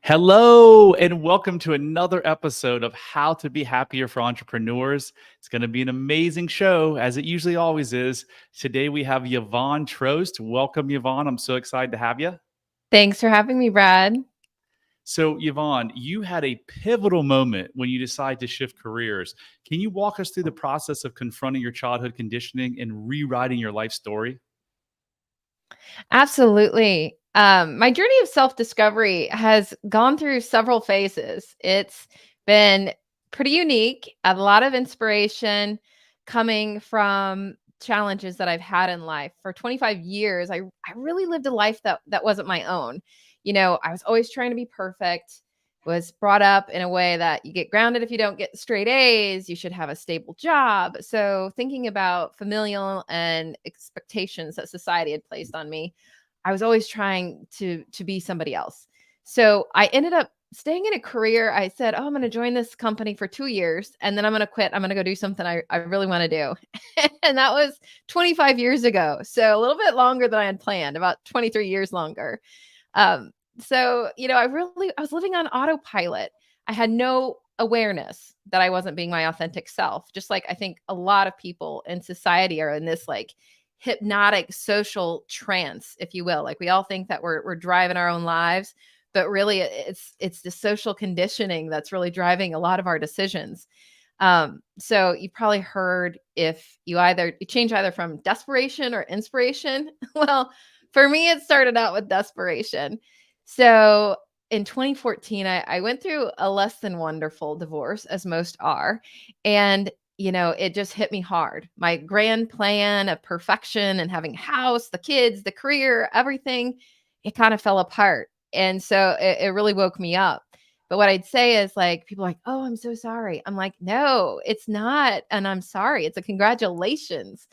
Hello, and welcome to another episode of How to Be Happier for Entrepreneurs. It's going to be an amazing show, as it usually always is. Today we have Yvonne Trost. Welcome, Yvonne. I'm so excited to have you. Thanks for having me, Brad. So, Yvonne, you had a pivotal moment when you decided to shift careers. Can you walk us through the process of confronting your childhood conditioning and rewriting your life story? Absolutely. My journey of self-discovery has gone through several phases. It's been pretty unique, a lot of inspiration coming from challenges that I've had in life. For 25 years, I really lived a life that wasn't my own. I was always trying to be perfect, was brought up in a way that you get grounded if you don't get straight A's, you should have a stable job. So thinking about familial and expectations that society had placed on me, I was always trying to be somebody else. So I ended up staying in a career. I said, "Oh, I'm going to join this company for 2 years and then I'm going to quit. I'm going to go do something I really want to do." And that was 25 years ago. So a little bit longer than I had planned, about 23 years longer. I was living on autopilot. I had no awareness that I wasn't being my authentic self. Just like I think a lot of people in society are in this like hypnotic social trance, if you will. Like we all think that we're driving our own lives, but really it's the social conditioning that's really driving a lot of our decisions. So you probably heard if you change either from desperation or inspiration. Well, for me, it started out with desperation. So in 2014, I went through a less than wonderful divorce, as most are. And, it just hit me hard. My grand plan of perfection and having a house, the kids, the career, everything, it kind of fell apart. And so it really woke me up. But what I'd say is like, people are like, "Oh, I'm so sorry." I'm like, "No, it's not. And I'm sorry. It's a congratulations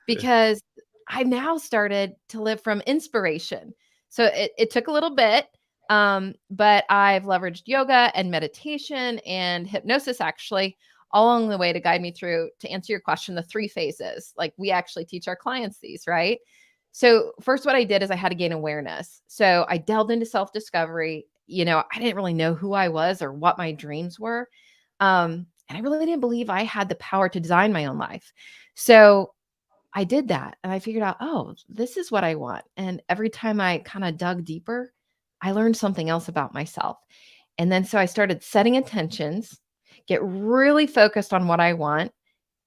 because I now started to live from inspiration." So it took a little bit, but I've leveraged yoga and meditation and hypnosis actually all along the way to guide me through, to answer your question, the 3 phases. Like we actually teach our clients these, right? So first, what I did is I had to gain awareness. So I delved into self-discovery. I didn't really know who I was or what my dreams were. And I really didn't believe I had the power to design my own life. So I did that and I figured out, oh, this is what I want. And every time I kind of dug deeper, I learned something else about myself. And then so I started setting intentions, get really focused on what I want,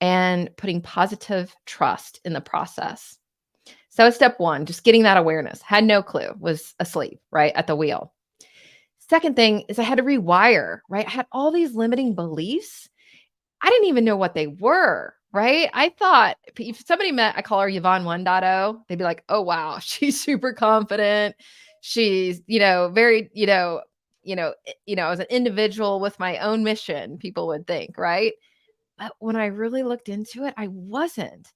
and putting positive trust in the process. So that was step one, just getting that awareness. Had no clue, was asleep, right, at the wheel. Second thing is I had to rewire, right? I had all these limiting beliefs. I didn't even know what they were, right? I thought if somebody met, I call her Yvonne 1.0, they'd be like, "Oh, wow, she's super confident. She's, very, as an individual with my own mission," people would think, right? But when I really looked into it, I wasn't.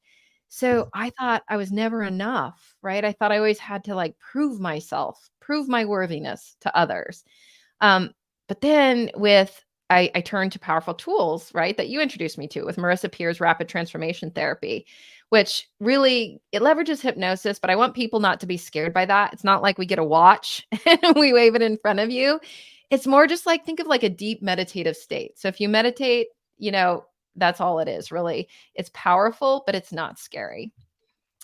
So I thought I was never enough, right? I thought I always had to like prove myself, prove my worthiness to others. Um, but then I turned to powerful tools, right, that you introduced me to with Marissa Peer's rapid transformation therapy, which really it leverages hypnosis, but I want people not to be scared by that. It's not like we get a watch and we wave it in front of you. It's more just like think of like a deep meditative state. So if you meditate, that's all it is, really. It's powerful, but it's not scary.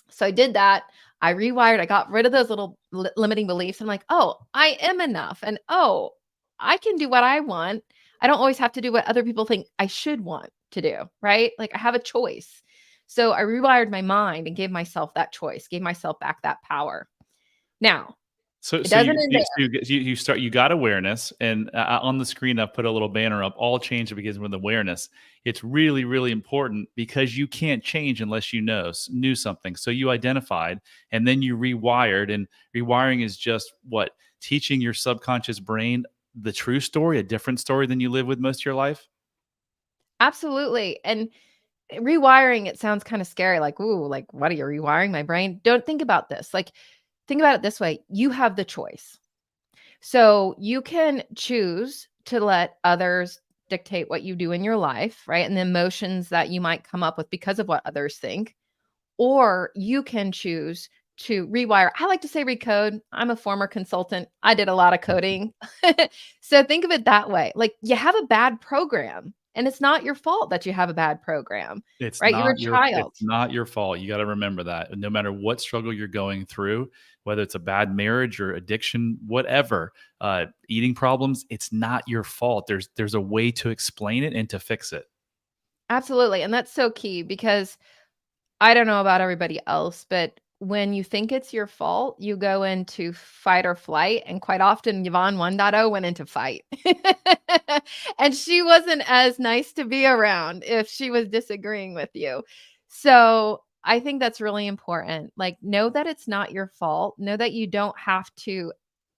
So I did that. I rewired. I got rid of those little limiting beliefs. I'm like, "Oh, I am enough. And oh, I can do what I want. I don't always have to do what other people think I should want to do." Right. Like I have a choice. So I rewired my mind and gave myself that choice, gave myself back that power. Now, So, it so doesn't you end you there. you start you got awareness, and on the screen I've put a little banner up. All change begins with awareness. It's really really important because you can't change unless you knew something. So you identified, and then you rewired, and rewiring is just what teaching your subconscious brain the true story, a different story than you live with most of your life. Absolutely. And rewiring, it sounds kind of scary. Like, ooh, like, what are you rewiring my brain? Don't think about this. Like, think about it this way. You have the choice. So you can choose to let others dictate what you do in your life, right? And the emotions that you might come up with because of what others think. Or you can choose to rewire. I like to say recode. I'm a former consultant. I did a lot of coding. So think of it that way. Like you have a bad program and it's not your fault that you have a bad program, right? You're a child. It's not your fault. You got to remember that. No matter what struggle you're going through, whether it's a bad marriage or addiction, whatever, eating problems, it's not your fault. There's a way to explain it and to fix it. Absolutely. And that's so key because I don't know about everybody else, but when you think it's your fault, you go into fight or flight. And quite often, Yvonne 1.0 went into fight. And she wasn't as nice to be around if she was disagreeing with you. So I think that's really important. Like, know that it's not your fault. Know that you don't have to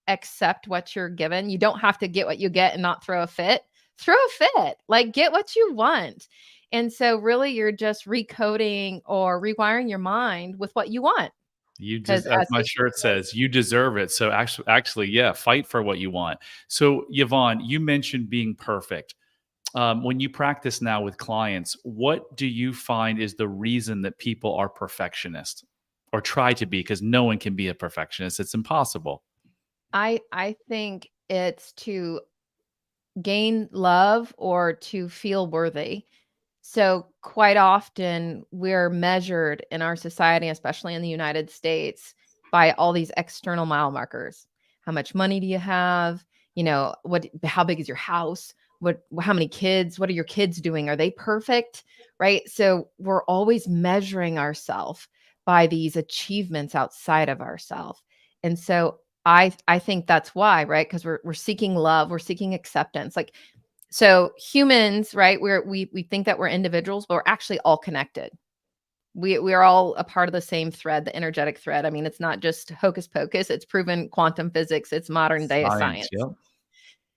accept what you're given. You don't have to get what you get and not throw a fit. Throw a fit. Like, get what you want. And so really you're just recoding or rewiring your mind with what you want. You Because just, as as my history shirt says, says, you deserve it. So actually, yeah, fight for what you want. So Yvonne, you mentioned being perfect. When you practice now with clients, what do you find is the reason that people are perfectionists or try to be? Because no one can be a perfectionist; it's impossible. I think it's to gain love or to feel worthy. So quite often we're measured in our society, especially in the United States, by all these external mile markers. How much money do you have? You know, how big is your house? How many kids? What are your kids doing? Are they perfect? Right? So we're always measuring ourselves by these achievements outside of ourselves. And so I think that's why, right? Because we're seeking love, we're seeking acceptance. Like so humans, right? We think that we're individuals, but we're actually all connected. We're all a part of the same thread, the energetic thread. I mean, it's not just hocus pocus, it's proven quantum physics, it's modern day Science, science. yep.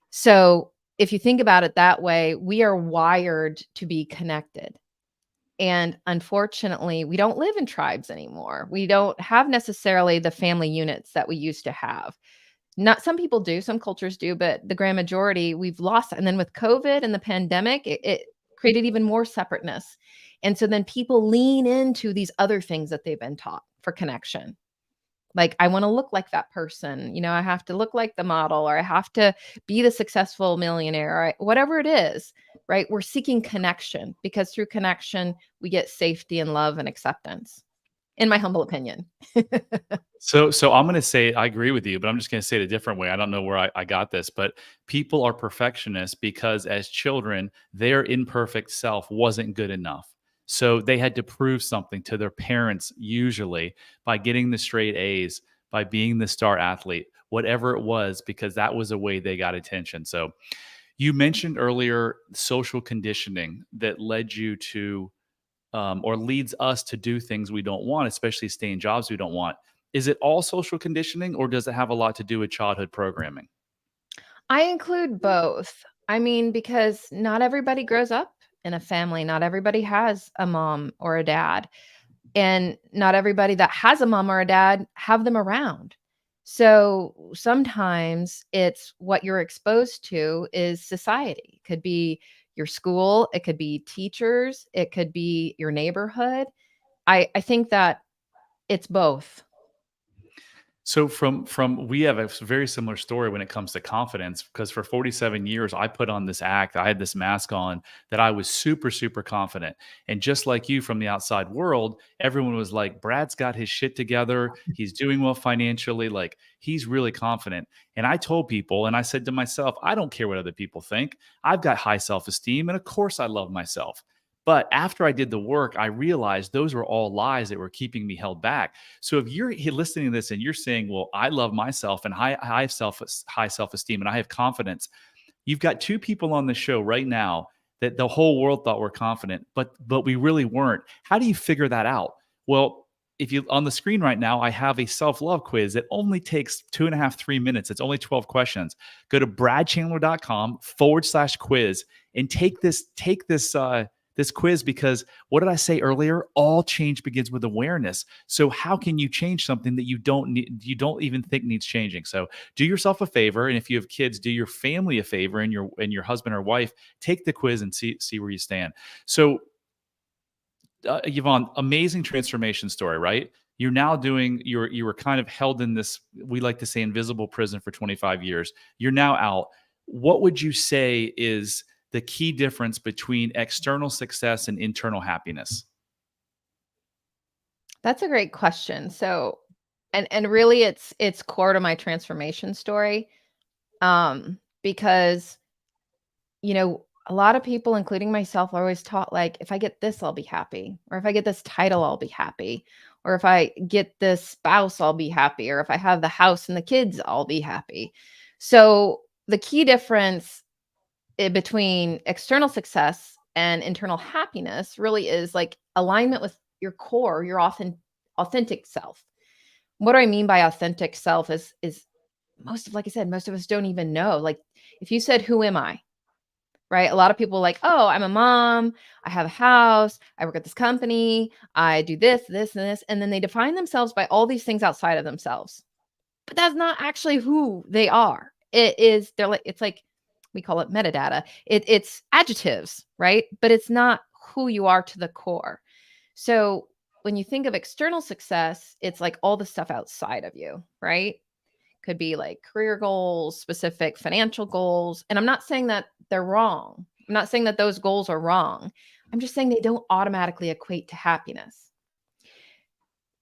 So if you think about it that way, we are wired to be connected. And unfortunately, we don't live in tribes anymore. We don't have necessarily the family units that we used to have. Not some people do, some cultures do, but the grand majority we've lost. And then with COVID and the pandemic, it created even more separateness. And so then people lean into these other things that they've been taught for connection. Like, I want to look like that person. You know, I have to look like the model, or I have to be the successful millionaire, or whatever it is, right? We're seeking connection because through connection, we get safety and love and acceptance, in my humble opinion. So I'm going to say I agree with you, but I'm just going to say it a different way. I don't know where I got this, but people are perfectionists because as children, their imperfect self wasn't good enough. So they had to prove something to their parents, usually by getting the straight A's, by being the star athlete, whatever it was, because that was a way they got attention. So you mentioned earlier social conditioning that led you to or leads us to do things we don't want, especially stay in jobs we don't want. Is it all social conditioning or does it have a lot to do with childhood programming? I include both. I mean, because not everybody grows up in a family, not everybody has a mom or a dad, and not everybody that has a mom or a dad have them around. So sometimes it's what you're exposed to is society. It could be your school, it could be teachers, it could be your neighborhood. I think that it's both. So from we have a very similar story when it comes to confidence because for 47 years I put on this act, I had this mask on that I was super confident. And just like you from the outside world, everyone was like Brad's got his shit together, he's doing well financially, like he's really confident. And I told people and I said to myself, I don't care what other people think. I've got high self-esteem and of course I love myself. But after I did the work, I realized those were all lies that were keeping me held back. So if you're listening to this and you're saying, "Well, I love myself and high self esteem and I have confidence," you've got two people on the show right now that the whole world thought were confident, but we really weren't. How do you figure that out? Well, if you on the screen right now, I have a self love quiz that only takes 2.5, 3 minutes. It's only 12 questions. Go to bradchandler.com/quiz and take this quiz because what did I say earlier? All change begins with awareness. So how can you change something that you don't even think needs changing? So do yourself a favor, and if you have kids, do your family a favor, and your husband or wife take the quiz and see where you stand. So Yvonne, amazing transformation story, right? You're now doing, you were kind of held in this, we like to say, invisible prison for 25 years. You're now out. What would you say is the key difference between external success and internal happiness? That's a great question. So, and really it's core to my transformation story. Because, a lot of people, including myself, are always taught like, if I get this, I'll be happy, or if I get this title, I'll be happy, or if I get this spouse, I'll be happy, or if I have the house and the kids, I'll be happy. So the key difference between external success and internal happiness really is like alignment with your core, your authentic self. What do I mean by authentic self is like I said, most of us don't even know. Like if you said, who am I? Right? A lot of people are like, oh, I'm a mom, I have a house, I work at this company, I do this, this, and this. And then they define themselves by all these things outside of themselves. But that's not actually who they are. It's like we call it metadata. It's adjectives, right? But it's not who you are to the core. So when you think of external success, it's like all the stuff outside of you, right? Could be like career goals, specific financial goals. And I'm not saying that they're wrong. I'm not saying that those goals are wrong. I'm just saying they don't automatically equate to happiness.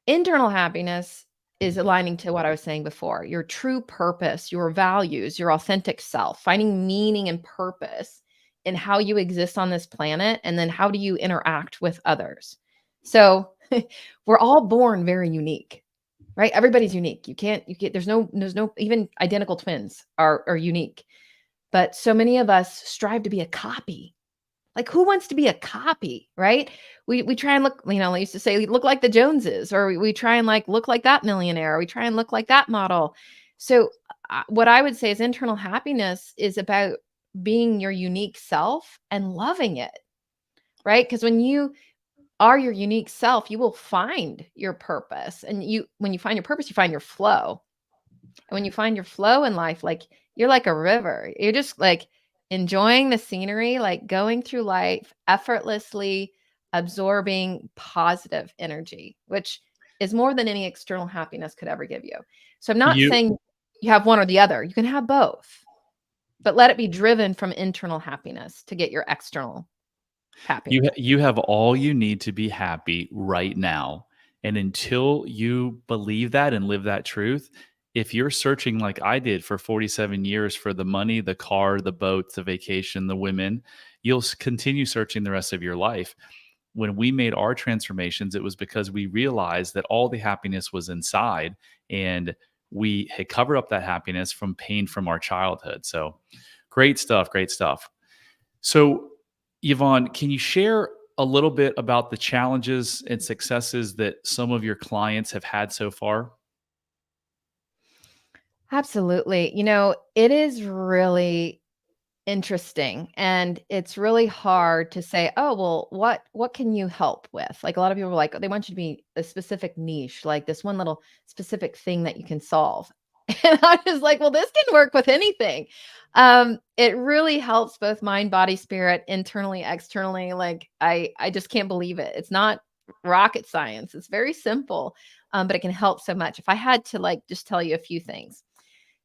Internal happiness is aligning to what I was saying before, your true purpose, your values, your authentic self, finding meaning and purpose in how you exist on this planet. And then how do you interact with others? So we're all born very unique, right? Everybody's unique. There's no, even identical twins are unique. But so many of us strive to be a copy. Like who wants to be a copy, right? We try and look, I used to say look like the Joneses, or we try and like look like that millionaire, or we try and look like that model. So what I would say is internal happiness is about being your unique self and loving it, right? Because when you are your unique self, you will find your purpose. And when you find your purpose, you find your flow. And when you find your flow in life, like you're like a river. You're just like enjoying the scenery, like going through life effortlessly, absorbing positive energy, which is more than any external happiness could ever give you. So I'm not You saying you have one or the other. You can have both, but let it be driven from internal happiness to get your external happiness. you have all you need to be happy right now. And until you believe that and live that truth, if you're searching like I did for 47 years for the money, the car, the boat, the vacation, the women, you'll continue searching the rest of your life. When we made our transformations, it was because we realized that all the happiness was inside, and we had covered up that happiness from pain from our childhood. So great stuff, great stuff. So, Yvonne, can you share a little bit about the challenges and successes that some of your clients have had so far? Absolutely. It is really interesting, and it's really hard to say, "Oh, well, what can you help with?" Like, a lot of people are like, they want you to be a specific niche, like this one little specific thing that you can solve. And I was like, "Well, this can work with anything." It really helps both mind, body, spirit, internally, externally. Like, I just can't believe it. It's not rocket science. It's very simple, but it can help so much. If I had to, like, just tell you a few things.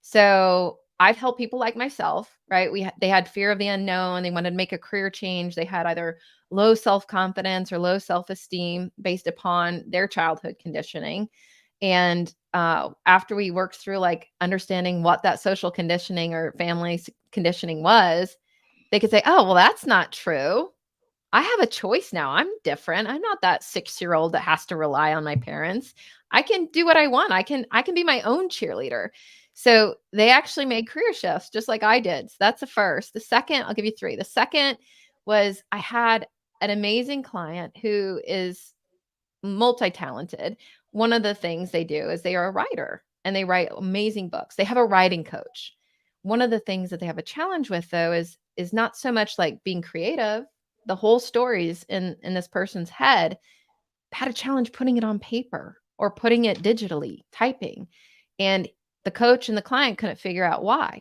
So I've helped people like myself, right? They had fear of the unknown. They wanted to make a career change. They had either low self-confidence or low self-esteem based upon their childhood conditioning. And after we worked through like understanding what that social conditioning or family conditioning was, they could say, "Oh, well, that's not true. I have a choice now. I'm different. I'm not that 6-year-old that has to rely on my parents. I can do what I want. I can be my own cheerleader." So they actually made career shifts just like I did. So that's the first. The second, I'll give you three. The second was I had an amazing client who is multi-talented. One of the things they do is they are a writer and they write amazing books. They have a writing coach. One of the things that they have a challenge with though is not so much like being creative. The whole stories in this person's head had a challenge putting it on paper or putting it digitally, typing. And the coach and the client couldn't figure out why.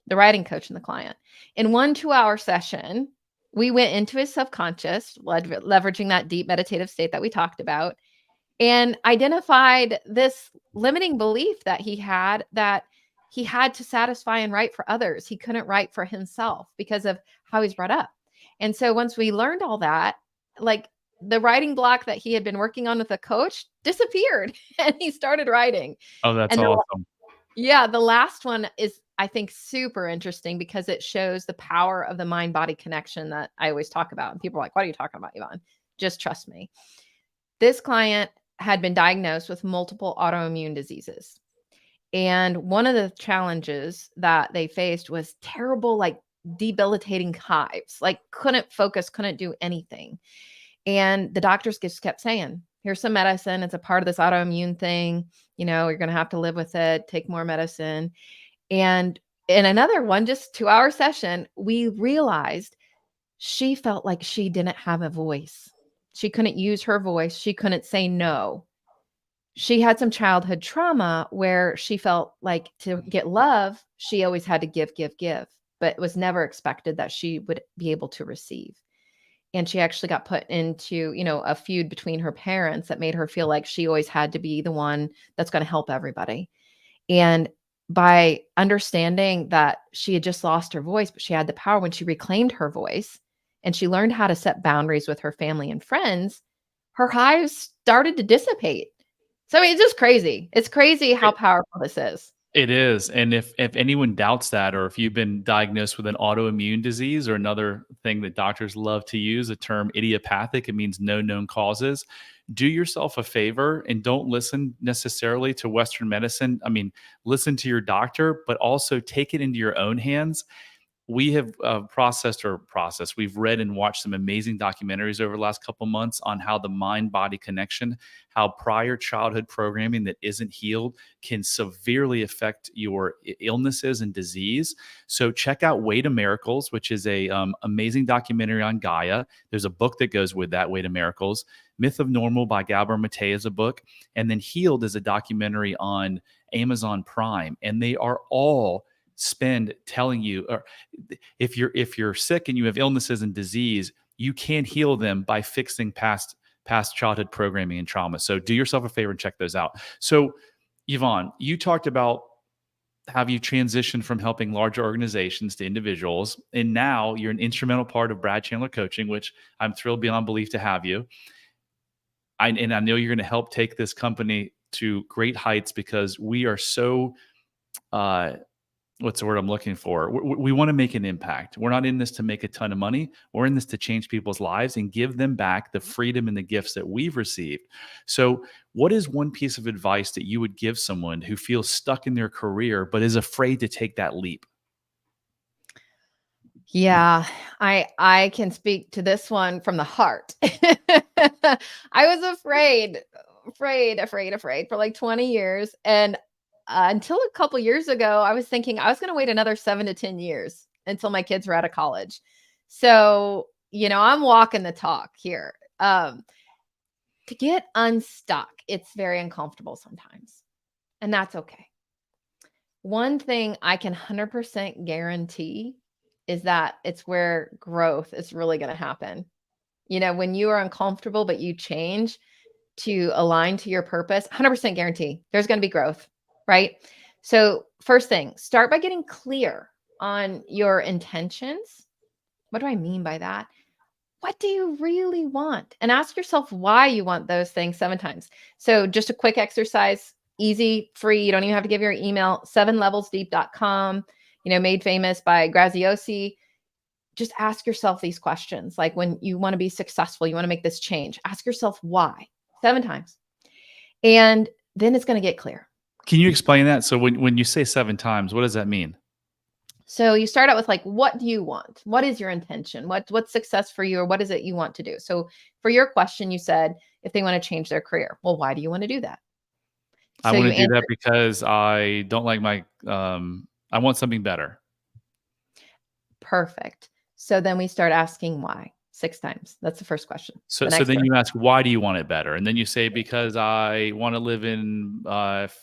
The writing coach and the client. In 1 2-hour session, we went into his subconscious, leveraging that deep meditative state that we talked about. and identified this limiting belief that he had, that he had to satisfy and write for others. He couldn't write for himself because of how he's brought up. And so once we learned all that, like the writing block that he had been working on with a coach disappeared and he started writing. Oh, that's And awesome. the last one is, I think, super interesting because it shows the power of the mind body connection that I always talk about. And people are like, what are you talking about, Yvonne? Just trust me. This client had been diagnosed with multiple autoimmune diseases. And one of the challenges that they faced was terrible, like debilitating hives, like couldn't focus, couldn't do anything. And the doctors just kept saying, here's some medicine. It's a part of this autoimmune thing. You know, you're going to have to live with it, take more medicine. And in another one, just 2-hour session, we realized she felt like she didn't have a voice. She couldn't use her voice. She couldn't say no. She had some childhood trauma where she felt like to get love, she always had to give, but it was never expected that she would be able to receive. And she actually got put into, a feud between her parents that made her feel like she always had to be the one that's going to help everybody. And by understanding that she had just lost her voice, but she had the power when she reclaimed her voice and she learned how to set boundaries with her family and friends, her hives started to dissipate. So it's just crazy. It's crazy how powerful this is. It is. And if anyone doubts that, or if you've been diagnosed with an autoimmune disease, or another thing that doctors love to use, the term idiopathic, it means no known causes. Do yourself a favor and don't listen necessarily to Western medicine. I mean, listen to your doctor, but also take it into your own hands. We have we've read and watched some amazing documentaries over the last couple months on how the mind body connection, how prior childhood programming that isn't healed can severely affect your illnesses and disease. So check out Way to Miracles, which is a amazing documentary on Gaia. There's a book that goes with that, Way to Miracles. Myth of Normal by Gabor Mate is a book. And then Healed is a documentary on Amazon Prime. And they are all spend telling you, or if you're sick and you have illnesses and disease, you can heal them by fixing past childhood programming and trauma. So do yourself a favor and check those out. So Yvonne, you talked about how you transitioned from helping larger organizations to individuals, and now you're an instrumental part of Brad Chandler Coaching, which I'm thrilled beyond belief to have you. And I know you're going to help take this company to great heights, because we are so what's the word I'm looking for? We want to make an impact. We're not in this to make a ton of money. We're in this to change people's lives and give them back the freedom and the gifts that we've received. So what is one piece of advice that you would give someone who feels stuck in their career but is afraid to take that leap? Yeah, I can speak to this one from the heart. I was afraid for like 20 years. And until a couple years ago, I was thinking I was going to wait another 7 to 10 years until my kids were out of college. So, I'm walking the talk here. To get unstuck, it's very uncomfortable sometimes, and that's okay. One thing I can 100% guarantee is that it's where growth is really going to happen. When you are uncomfortable, but you change to align to your purpose, 100% guarantee there's going to be growth, right? So first thing, start by getting clear on your intentions. What do I mean by that? What do you really want? And ask yourself why you want those things 7 times. So just a quick exercise, easy, free. You don't even have to give your email, 7levelsdeep.com, made famous by Graziosi. Just ask yourself these questions. Like when you want to be successful, you want to make this change, ask yourself why 7 times. And then it's going to get clear. Can you explain that? So when you say 7 times, what does that mean? So you start out with like, what do you want? What is your intention? What's success for you, or what is it you want to do? So for your question, you said if they want to change their career. Well, why do you want to do that? I want to do that because I don't like I want something better. Perfect. So then we start asking why 6 times. That's the first question. So then you ask, why do you want it better? And then you say, because I want to live in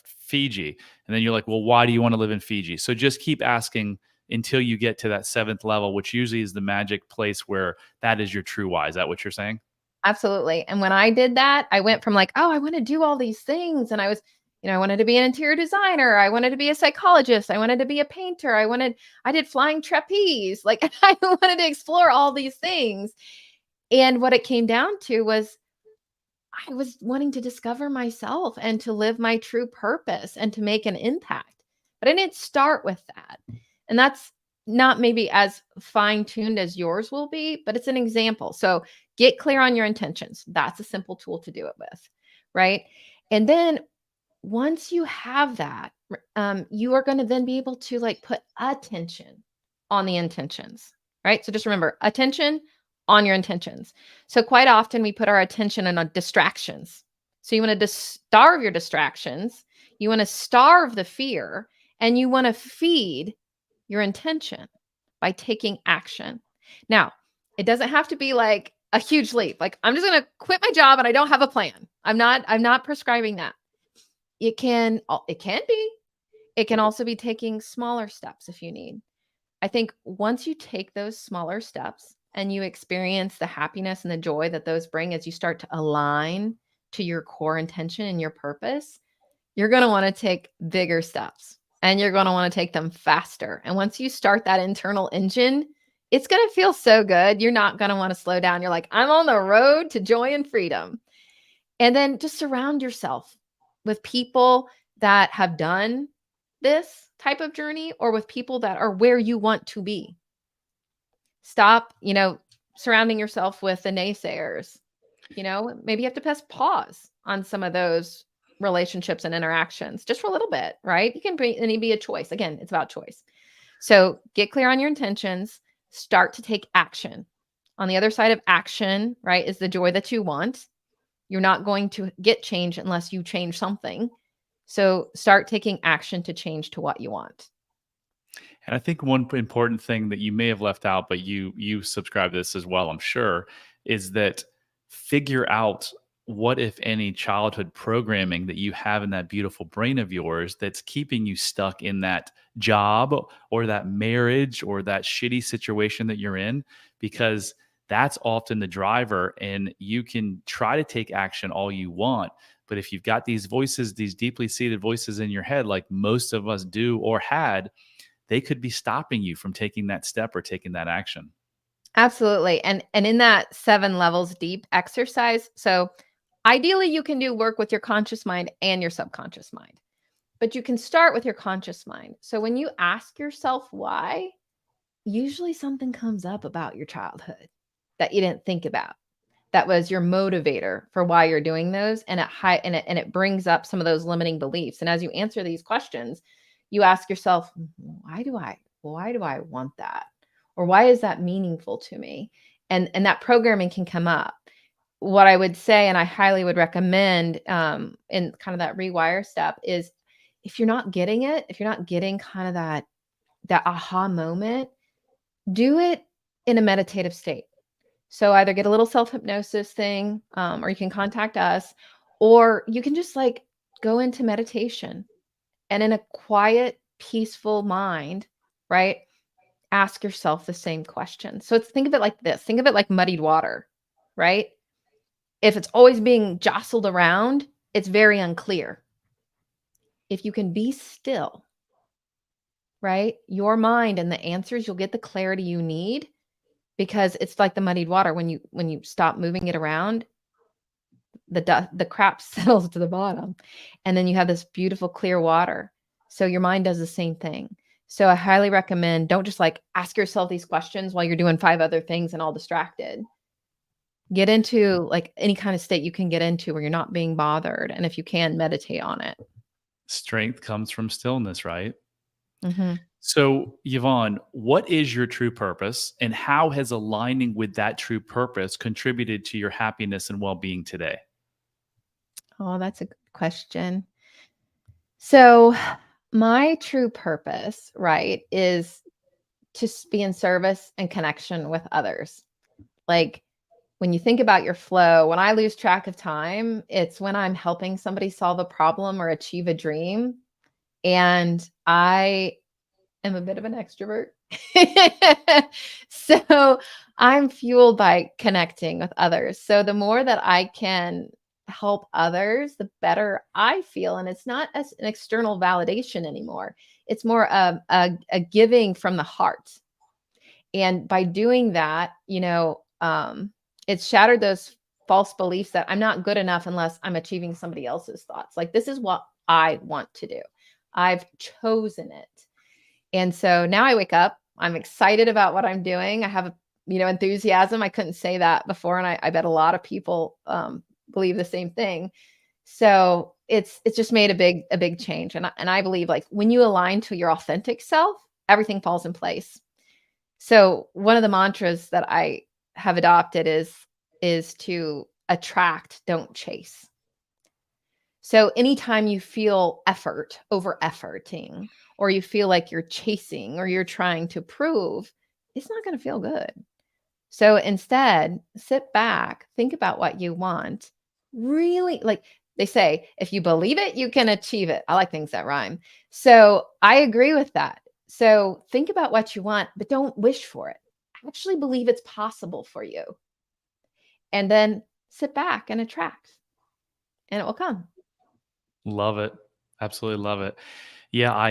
Fiji. And then you're like, well, why do you want to live in Fiji? So just keep asking until you get to that 7th level, which usually is the magic place where that is your true why. Is that what you're saying? Absolutely. And when I did that, I went from like, oh, I want to do all these things. And I was, I wanted to be an interior designer. I wanted to be a psychologist. I wanted to be a painter. I did flying trapeze. Like I wanted to explore all these things. And what it came down to was I was wanting to discover myself and to live my true purpose and to make an impact. But I didn't start with that. And that's not maybe as fine tuned as yours will be, but it's an example. So get clear on your intentions. That's a simple tool to do it with. Right. And then once you have that, you are going to then be able to like put attention on the intentions. Right. So just remember attention on your intentions. So quite often we put our attention on distractions. So you want to starve your distractions, you want to starve the fear, and you want to feed your intention by taking action. Now, it doesn't have to be like a huge leap. Like I'm just going to quit my job and I don't have a plan. I'm not prescribing that. It can be. It can also be taking smaller steps if you need. I think once you take those smaller steps and you experience the happiness and the joy that those bring as you start to align to your core intention and your purpose, you're going to want to take bigger steps and you're going to want to take them faster. And once you start that internal engine, it's going to feel so good. You're not going to want to slow down. You're like, I'm on the road to joy and freedom. And then just surround yourself with people that have done this type of journey or with people that are where you want to be. Stop, surrounding yourself with the naysayers. Maybe you have to press pause on some of those relationships and interactions just for a little bit, right? It can be a choice. Again, it's about choice. So get clear on your intentions, start to take action. On the other side of action, right, is the joy that you want. You're not going to get change unless you change something. So start taking action to change to what you want. And I think one important thing that you may have left out, but you subscribe to this as well, I'm sure, is that figure out what, if any, childhood programming that you have in that beautiful brain of yours that's keeping you stuck in that job or that marriage or that shitty situation that you're in, because that's often the driver. And you can try to take action all you want. But if you've got these voices, these deeply seated voices in your head, like most of us do or had, they could be stopping you from taking that step or taking that action. Absolutely. And in that 7 levels deep exercise, so ideally you can do work with your conscious mind and your subconscious mind. But you can start with your conscious mind. So when you ask yourself why, usually something comes up about your childhood that you didn't think about. That was your motivator for why you're doing those, and it brings up some of those limiting beliefs. And as you answer these questions, you ask yourself, why do I want that? Or why is that meaningful to me? And that programming can come up. What I would say, and I highly would recommend in kind of that rewire step, is if you're not getting it, if you're not getting kind of that aha moment, do it in a meditative state. So either get a little self-hypnosis thing, or you can contact us, or you can just like go into meditation and in a quiet, peaceful mind, right? Ask yourself the same question. So think of it like this. Think of it like muddied water, right? If it's always being jostled around, it's very unclear. If you can be still, right? Your mind and the answers, you'll get the clarity you need, because it's like the muddied water. When you stop moving it around, the crap settles to the bottom, and then you have this beautiful clear water. So your mind does the same thing. So I highly recommend, don't just like ask yourself these questions while you're doing 5 other things and all distracted. Get into like any kind of state you can get into where you're not being bothered. And if you can, meditate on it. Strength comes from stillness, right? Mm-hmm. So, Yvonne, what is your true purpose, and how has aligning with that true purpose contributed to your happiness and well-being today? Oh, that's a good question. So my true purpose, right, is to be in service and connection with others. Like when you think about your flow, when I lose track of time, it's when I'm helping somebody solve a problem or achieve a dream. And I am a bit of an extrovert. So I'm fueled by connecting with others. So the more that I can help others, the better I feel. And it's not as an external validation anymore. It's more of a giving from the heart. And by doing that, it's shattered those false beliefs that I'm not good enough unless I'm achieving somebody else's thoughts. Like, this is what I want to do. I've chosen it. And so now I wake up, I'm excited about what I'm doing. I have, enthusiasm. I couldn't say that before. And I bet a lot of people believe the same thing. So it's just made a big change. And I believe, like, when you align to your authentic self, everything falls in place. So one of the mantras that I have adopted is to attract, don't chase. So anytime you feel effort over efforting, or you feel like you're chasing or you're trying to prove, it's not going to feel good. So instead, sit back, think about what you want. Really, like they say, if you believe it, you can achieve it. I like things that rhyme. So I agree with that. So think about what you want, but don't wish for it. Actually believe it's possible for you. And then sit back and attract, and it will come. Love it. Absolutely love it. Yeah,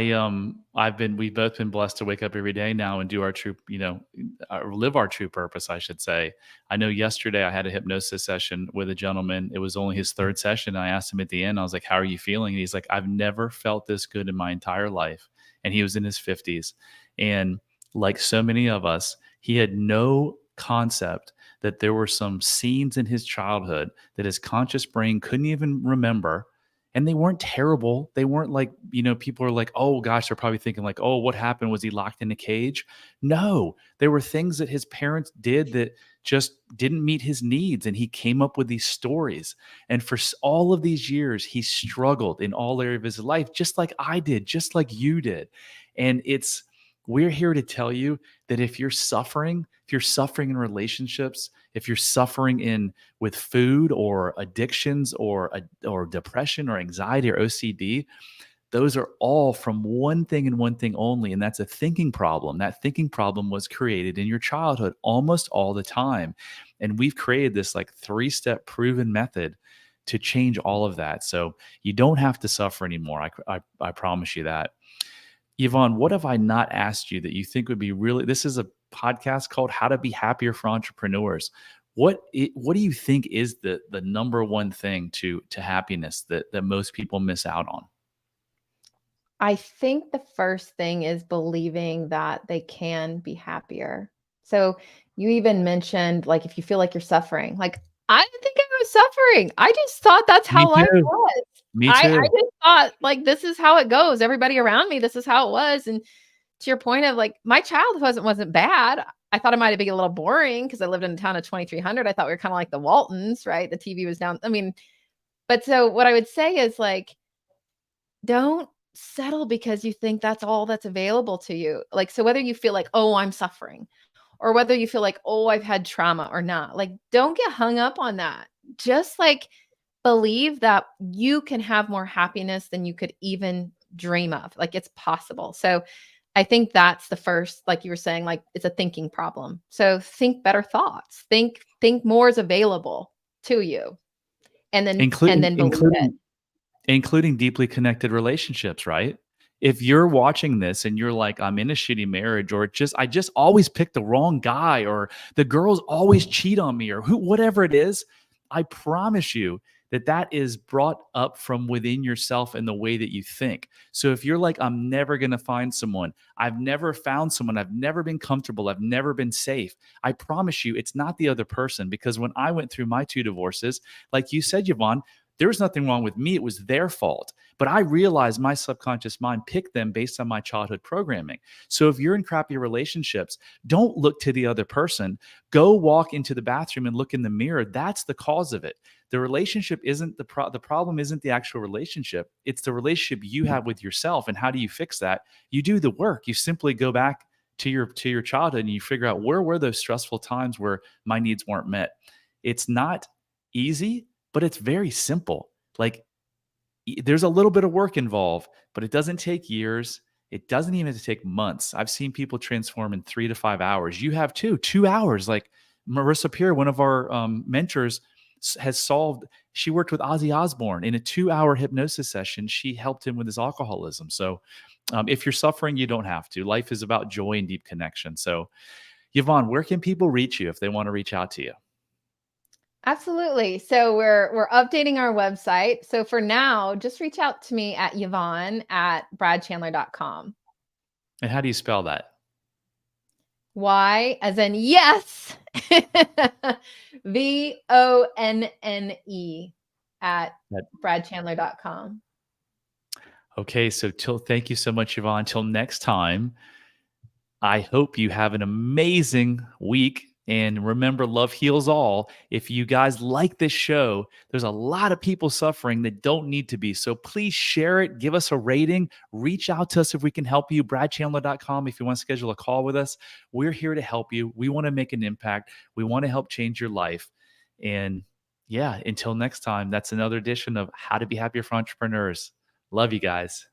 we've both been blessed to wake up every day now and do our true, live our true purpose, I should say. I know yesterday I had a hypnosis session with a gentleman. It was only his third session. I asked him at the end, I was like, "How are you feeling?" And he's like, "I've never felt this good in my entire life." And he was in his 50s. And like so many of us, he had no concept that there were some scenes in his childhood that his conscious brain couldn't even remember, and they weren't terrible. They weren't like, people are like, "Oh gosh," they're probably thinking like, "Oh, what happened? Was he locked in a cage?" No, there were things that his parents did that just didn't meet his needs. And he came up with these stories. And for all of these years, he struggled in all areas of his life, just like I did, just like you did. And we're here to tell you that if you're suffering in relationships, if you're suffering with food or addictions or depression or anxiety or OCD, those are all from one thing and one thing only, and that's a thinking problem. That thinking problem was created in your childhood almost all the time. And we've created this like 3-step proven method to change all of that. So you don't have to suffer anymore. I promise you that. Yvonne, what have I not asked you that you think would be really? This is a podcast called How to Be Happier for Entrepreneurs. What do you think is the number one thing to happiness that most people miss out on? I think the first thing is believing that they can be happier. So you even mentioned, like, if you feel like you're suffering, like, I didn't think I was suffering. I just thought that's Me how life too. was. Me I too. just thought, like, this is how it goes. Everybody around me, this is how it was. And to your point of, like, my childhood wasn't bad. I thought it might have been a little boring because I lived in a town of 2,300. I thought we were kind of like the Waltons, right? The TV was down. I mean, but so what I would say is, like, don't settle because you think that's all that's available to you. Like, so whether you feel like, "Oh, I'm suffering," or whether you feel like, "Oh, I've had trauma," or not, like, don't get hung up on that. Just, like, believe that you can have more happiness than you could even dream of. Like, it's possible. So I think that's the first, like you were saying, like, it's a thinking problem. So think better thoughts. Think more is available to you, and Including then believe it. including including deeply connected relationships, right? If you're watching this and you're like, "I'm in a shitty marriage," or I just always pick the wrong guy, or the girls always cheat on me, or whatever it is, I promise you that is brought up from within yourself and the way that you think. So if you're like, "I'm never going to find someone, I've never found someone, I've never been comfortable, I've never been safe," I promise you it's not the other person. Because when I went through my 2 divorces, like you said, Yvonne, there was nothing wrong with me. It was their fault. But I realized my subconscious mind picked them based on my childhood programming. So if you're in crappy relationships, don't look to the other person. Go walk into the bathroom and look in the mirror. That's the cause of it. The relationship isn't the problem isn't the actual relationship. It's the relationship you have with yourself. And how do you fix that? You do the work. You simply go back to your childhood and you figure out, where were those stressful times where my needs weren't met. It's not easy, but it's very simple. Like, there's a little bit of work involved, but it doesn't take years. It doesn't even have to take months. I've seen people transform in 3 to 5 hours. You have too, 2 hours. Like Marissa Peer, one of our mentors, has solved. She worked with Ozzy Osbourne in a 2 hour hypnosis session. She helped him with his alcoholism. So if you're suffering, you don't have to. Life is about joy and deep connection. So, Yvonne, where can people reach you if they want to reach out to you? Absolutely. So we're updating our website. So for now, just reach out to me at Yvonne at bradchandler.com. And how do you spell that? Y as in yes, VONNE at bradchandler.com. Okay, so thank you so much, Yvonne. Until next time, I hope you have an amazing week. And remember, love heals all. If you guys like this show, there's a lot of people suffering that don't need to be. So please share it, give us a rating, reach out to us if we can help you. bradchandler.com if you want to schedule a call with us. We're here to help you. We want to make an impact. We want to help change your life. And yeah, until next time, that's another edition of How to Be Happier for Entrepreneurs. Love you guys.